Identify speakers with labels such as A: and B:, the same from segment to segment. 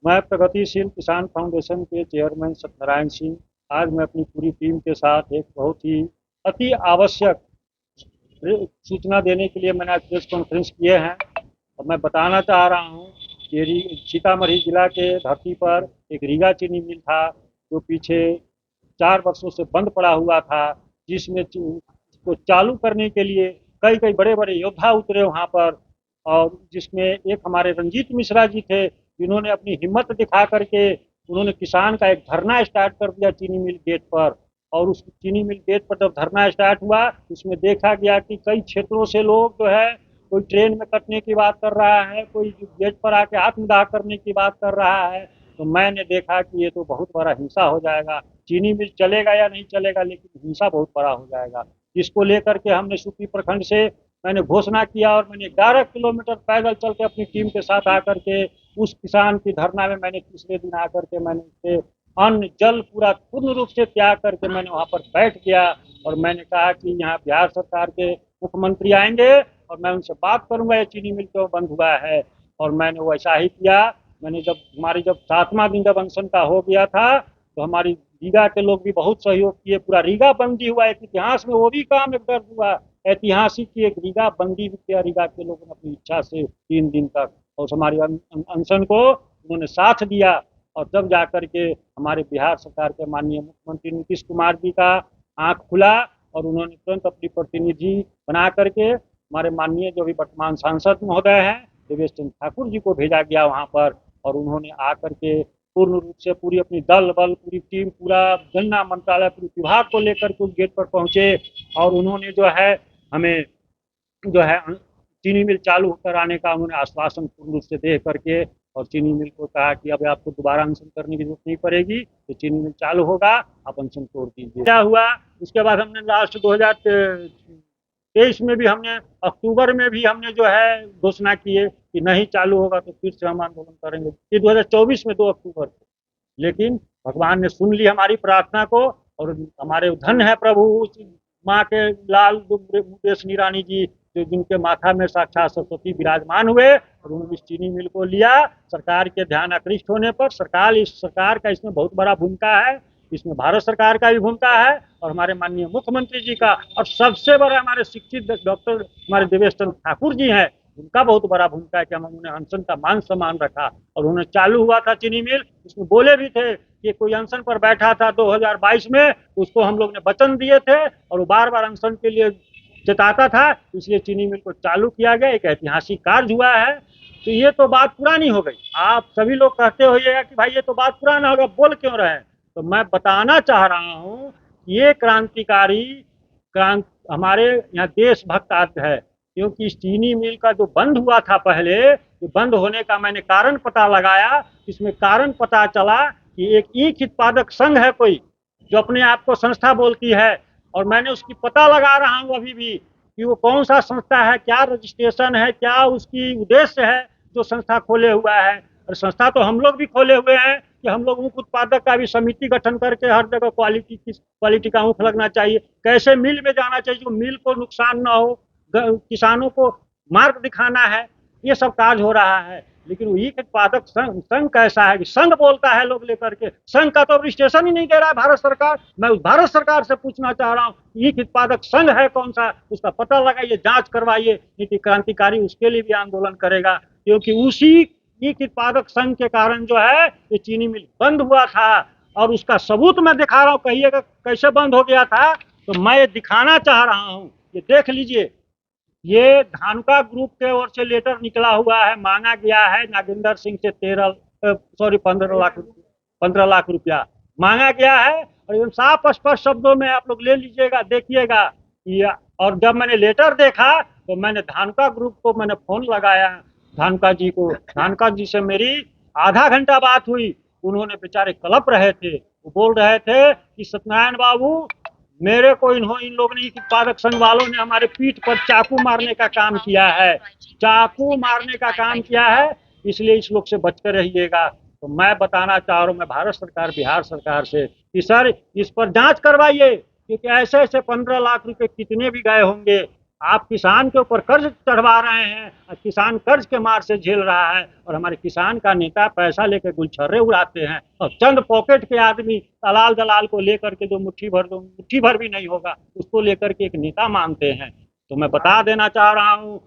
A: मैं प्रगतिशील किसान फाउंडेशन के चेयरमैन सत्यनारायण सिंह। आज मैं अपनी पूरी टीम के साथ एक बहुत ही अति आवश्यक सूचना देने के लिए मैंने आज प्रेस कॉन्फ्रेंस किए हैं। और मैं बताना चाह रहा हूँ कि सीतामढ़ी जिला के धरती पर एक रीगा चीनी मिल था, जो पीछे 4 वर्षों से बंद पड़ा हुआ था, जिसमें को चालू करने के लिए कई कई बड़े बड़े योद्धा उतरे वहाँ पर। और जिसमें एक हमारे रंजीत मिश्रा जी थे, जिन्होंने अपनी हिम्मत दिखा करके उन्होंने किसान का एक धरना स्टार्ट कर दिया चीनी मिल गेट पर। और उस चीनी मिल गेट पर जब धरना स्टार्ट हुआ, उसमें देखा गया कि कई क्षेत्रों से लोग जो है, कोई ट्रेन में कटने की बात कर रहा है, कोई गेट पर आके आत्मदाह करने की बात कर रहा है। तो मैंने देखा कि ये तो बहुत बड़ा हिंसा हो जाएगा। चीनी मिल चलेगा या नहीं चलेगा, लेकिन हिंसा बहुत बड़ा हो जाएगा। जिसको लेकर के हमने सुपी प्रखंड से मैंने घोषणा किया, और मैंने 11 किलोमीटर पैदल चल के अपनी टीम के साथ आकर के उस किसान की धरना में मैंने तीसरे दिन आकर के मैंने उससे अन्न जल पूरा पूर्ण रूप से त्याग करके मैंने वहाँ पर बैठ गया। और मैंने कहा कि यहाँ बिहार सरकार के मुख्यमंत्री आएंगे और मैं उनसे बात करूंगा ये चीनी मिल क्यों बंद हुआ है। और मैंने वैसा ही किया। मैंने जब 7वां दिन जब अनशन का हो गया था, तो हमारी रीगा के लोग भी बहुत सहयोग किए। पूरा रीगा बंदी हुआ, एक इतिहास में वो भी काम एक दर्ज हुआ, ऐतिहासिक की एक रीगा बंदी भी किया रीगा के लोगों ने अपनी इच्छा से 3 दिन तक। और हमारी अनशन को उन्होंने साथ दिया। और जब जाकर के हमारे बिहार सरकार के माननीय मुख्यमंत्री नीतीश कुमार जी का आंख खुला, और उन्होंने तुरंत अपनी प्रतिनिधि बना करके हमारे माननीय जो भी वर्तमान सांसद महोदय हैं देवेश चंद्र ठाकुर जी को भेजा गया वहाँ पर। और उन्होंने आकर के पूर्ण रूप से पूरी अपनी दल बल पूरी टीम पूरा गन्ना मंत्रालय पूरे विभाग को लेकर के उस गेट पर पहुंचे। और उन्होंने जो है हमें जो है चीनी मिल चालू कराने का उन्होंने आश्वासन पूर्ण रूप से दे करके, और चीनी मिल को कहा कि अब आपको दोबारा अनशन करने की जरूरत नहीं पड़ेगी, तो चीनी मिल चालू होगा, आप अनशन तोड़ दीजिए। क्या हुआ उसके बाद हमने लास्ट 2023 में भी हमने अक्टूबर में भी हमने जो है घोषणा किए कि नहीं चालू होगा तो फिर से हम आंदोलन करेंगे, ये 2024 में 2 अक्टूबर को। लेकिन भगवान ने सुन ली हमारी प्रार्थना को, और हमारे धन है प्रभु माँ के लाल मुकेश निरानी जी, जो जिनके माथा में साक्षात सरस्वती विराजमान हुए, और उन्होंने इस चीनी मिल को लिया। सरकार के ध्यान आकृष्ट होने पर सरकार का इसमें बहुत बड़ा भूमिका है, इसमें भारत सरकार का भी भूमिका है, और हमारे माननीय मुख्यमंत्री जी का, और सबसे बड़ा हमारे शिक्षित डॉक्टर हमारे देवेश चंद्र ठाकुर जी हैं, उनका बहुत बड़ा भूमिका है कि हम उन्हें अनशन का मान सम्मान रखा। और उन्हें चालू हुआ था चीनी मिल, उसमें बोले भी थे कि कोई अनशन पर बैठा था 2022 में, उसको हम लोग ने वचन दिए थे, और वो बार बार अनशन के लिए जताता था, इसलिए चीनी मिल को चालू किया गया। एक ऐतिहासिक कार्य हुआ है। तो ये तो बात पुरानी हो गई। आप सभी लोग कहते होइएगा कि भाई ये तो बात पुराना होगा, बोल क्यों रहे हैं। तो मैं बताना चाह रहा हूँ, ये क्रांतिकारी हमारे यहाँ देशभक्त है। क्योंकि इस चीनी मिल का जो बंद हुआ था पहले, ये बंद होने का मैंने कारण पता लगाया। इसमें कारण पता चला कि एक ईख उत्पादक संघ है कोई, जो अपने आप को संस्था बोलती है, और मैंने उसकी पता लगा रहा हूँ अभी भी कि वो कौन सा संस्था है, क्या रजिस्ट्रेशन है, क्या उसकी उद्देश्य है जो संस्था खोले हुआ है। और संस्था तो हम लोग भी खोले हुए हैं कि हम लोग ऊख उत्पादक का भी समिति गठन करके हर जगह क्वालिटी का ऊख लगना चाहिए, कैसे मिल में जाना चाहिए जो मिल को नुकसान ना हो, किसानों को मार्ग दिखाना है, ये सब कार्य हो रहा है। लेकिन वही उत्पादक संघ कैसा है कि संघ बोलता है लोग लेकर के, संघ का तो रजिस्ट्रेशन ही नहीं दे रहा है भारत सरकार। मैं उस भारत सरकार से पूछना चाह रहा हूँ, ईख उत्पादक संघ है कौन सा, उसका पता लगाइए, जांच करवाइए। नीति क्रांतिकारी उसके लिए भी आंदोलन करेगा, क्योंकि उसी ईख उत्पादक संघ के कारण जो है ये चीनी मिल बंद हुआ था। और उसका सबूत मैं दिखा रहा हूँ, कहिएगा कैसे बंद हो गया था। तो मैं ये दिखाना चाह रहा हूँ, ये देख लीजिए। ये धानुका ग्रुप के ओर से लेटर निकला हुआ है, मांगा गया है नागेंद्र सिंह से 15 लाख रुपया मांगा गया है। और एकदम साफ स्पष्ट शब्दों में आप लोग ले लीजिएगा, देखिएगा। और जब मैंने लेटर देखा तो मैंने धानुका ग्रुप को मैंने फोन लगाया, धानुका जी को। धानुका जी से मेरी आधा घंटा बात हुई। उन्होंने बेचारे कलप रहे थे, वो बोल रहे थे कि सत्यनारायण बाबू, मेरे को इन लोगों ने उत्पादक संघ वालों ने हमारे पीठ पर चाकू मारने का काम किया है, चाकू मारने का काम किया है, इसलिए इस लोग से बचकर रहिएगा। तो मैं बताना चाह रहा हूँ, मैं भारत सरकार बिहार सरकार से कि सर इस पर जांच करवाइए, क्योंकि ऐसे ऐसे 15 लाख रुपए कितने भी गए होंगे, आप किसान के ऊपर कर्ज चढ़वा रहे हैं और किसान कर्ज के मार से झेल रहा है, और हमारे किसान का नेता पैसा लेकर गुलछर्रे उड़ाते हैं, और चंद पॉकेट के आदमी दलाल दलाल को लेकर के जो मुट्ठी भर भी नहीं होगा उसको लेकर के एक नेता मानते हैं। तो मैं बता देना चाह रहा हूँ,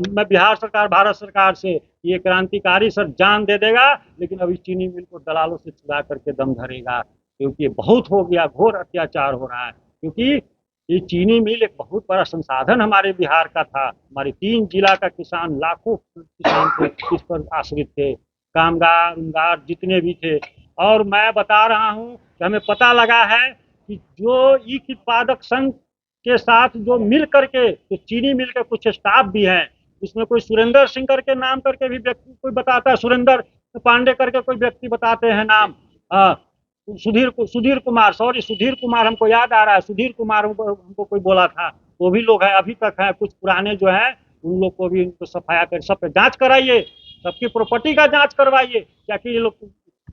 A: मैं बिहार सरकार, भारत सरकार से, ये क्रांतिकारी सर जान दे देगा, लेकिन अभी चीनी मिल को दलालों से छुड़ा करके दम धरेगा, क्योंकि ये बहुत हो गया, घोर अत्याचार हो रहा है। क्योंकि ये चीनी मिल एक बहुत बड़ा संसाधन हमारे बिहार का था। हमारे 3 जिला का किसान, लाखों किसान थे, इस पर आश्रित थे, कामगार उमगार जितने भी थे। और मैं बता रहा हूँ कि हमें पता लगा है कि जो ईख उत्पादक संघ के साथ जो मिल करके, तो चीनी मिल के कुछ स्टाफ भी हैं, इसमें कोई सुरेंद्र सिंह करके नाम करके भी व्यक्ति कोई बताता है, सुरेंद्र पांडे करके कोई व्यक्ति बताते हैं नाम, सुधीर कुमार, सॉरी सुधीर कुमार हमको याद आ रहा है, सुधीर कुमार हमको कोई बोला था, वो भी लोग हैं अभी तक हैं, कुछ पुराने जो है उन लोग को भी उनको सफाया कर, सब पे जांच कराइए, सबकी प्रॉपर्टी का जांच करवाइए, ताकि ये लोग,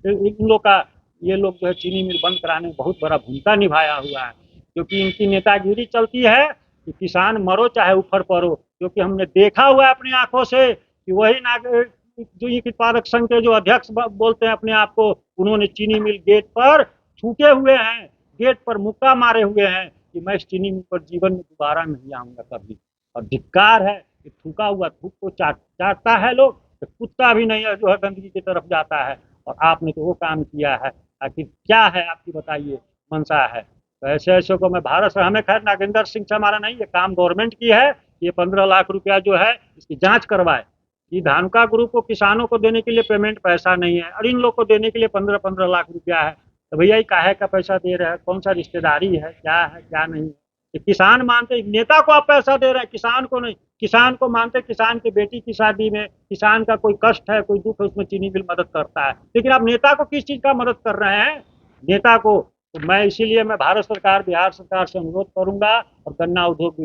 A: इन लोग का, ये लोग जो है चीनी मिल बंद कराने में बहुत बड़ा भूमिका निभाया हुआ है। क्योंकि इनकी नेतागिरी चलती है कि किसान मरो चाहे ऊपर पड़ो, क्योंकि हमने देखा हुआ है अपनी आंखों से कि वही जो ईख उत्पादक संघ के जो अध्यक्ष बोलते हैं अपने आप को, उन्होंने चीनी मिल गेट पर थूके हुए हैं, गेट पर मुक्का मारे हुए हैं कि मैं इस चीनी मिल पर जीवन में दोबारा नहीं आऊंगा कभी। और धिक्कार है कि थूका हुआ थूक को चाटता है लोग, तो कुत्ता भी नहीं है जो है गंदगी की तरफ जाता है, और आपने तो वो काम किया है। आखिर क्या है आपकी, बताइए, मंशा है? तो ऐसे ऐसे को मैं भारत से, हमें खैर नागेंद्र सिंह से हमारा नहीं, ये काम गवर्नमेंट की है, ये 15 लाख रुपया जो है इसकी जांच करवाए। ये धानुका ग्रुप को किसानों को देने के लिए पेमेंट पैसा नहीं है, और इन लोग को देने के लिए 15-15 लाख रुपया है। तो भैया ये काहे का पैसा दे रहे हैं, कौन सा रिश्तेदारी है, क्या नहीं? किसान मानते, नेता को आप पैसा दे रहे हैं, किसान को नहीं। किसान को मानते, किसान की बेटी की शादी में, किसान का कोई कष्ट है, कोई दुख है, उसमें चीनी मिल मदद करता है, लेकिन आप नेता को किस चीज का मदद कर रहे हैं, नेता को? तो मैं इसीलिए मैं भारत सरकार, बिहार सरकार से अनुरोध करूंगा, और गन्ना उद्योग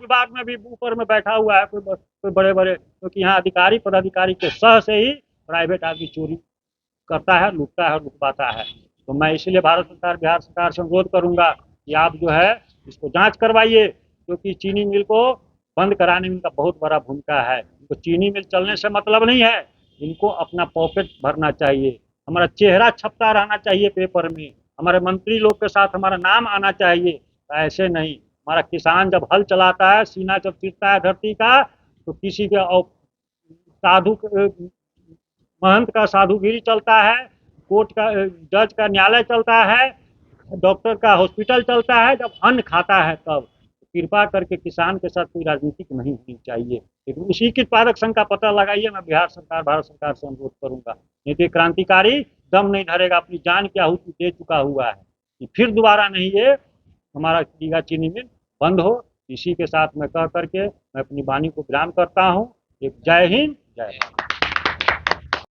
A: विभाग में भी ऊपर में बैठा हुआ है कोई बड़े बड़े, क्योंकि यहाँ अधिकारी पदाधिकारी के सह से ही प्राइवेट आदमी चोरी करता है, लूटता है, लुटवाता है। तो मैं इसलिए भारत सरकार, बिहार सरकार से अनुरोध करूंगा कि आप जो है इसको जांच करवाइए, क्योंकि चीनी मिल को बंद कराने में इनका बहुत बड़ा भूमिका है। इनको चीनी मिल चलने से मतलब नहीं है, इनको अपना पॉकेट भरना चाहिए, हमारा चेहरा छपता रहना चाहिए पेपर में, हमारे मंत्री लोग के साथ हमारा नाम आना चाहिए। ऐसे नहीं, हमारा किसान जब हल चलाता है, सीना जब चीरता है धरती का, तो किसी के साधु महंत का साधुगिरी चलता है, कोर्ट का, जज का न्यायालय चलता है, डॉक्टर का हॉस्पिटल चलता है, जब अन्न खाता है तब। कृपा करके किसान के साथ कोई राजनीतिक नहीं होनी चाहिए, लेकिन उसी के उत्पादक संघ का पता लगाइए। मैं बिहार सरकार, भारत सरकार से अनुरोध करूंगा, नहीं तो क्रांतिकारी दम नहीं धरेगा, अपनी जान की आहुति दे चुका हुआ है कि फिर दोबारा नहीं ये हमारा दीघा चीनी मिल बंद हो। इसी के साथ मैं कह करके मैं अपनी वाणी को विराम करता हूँ। एक जय हिंद, जय भारत।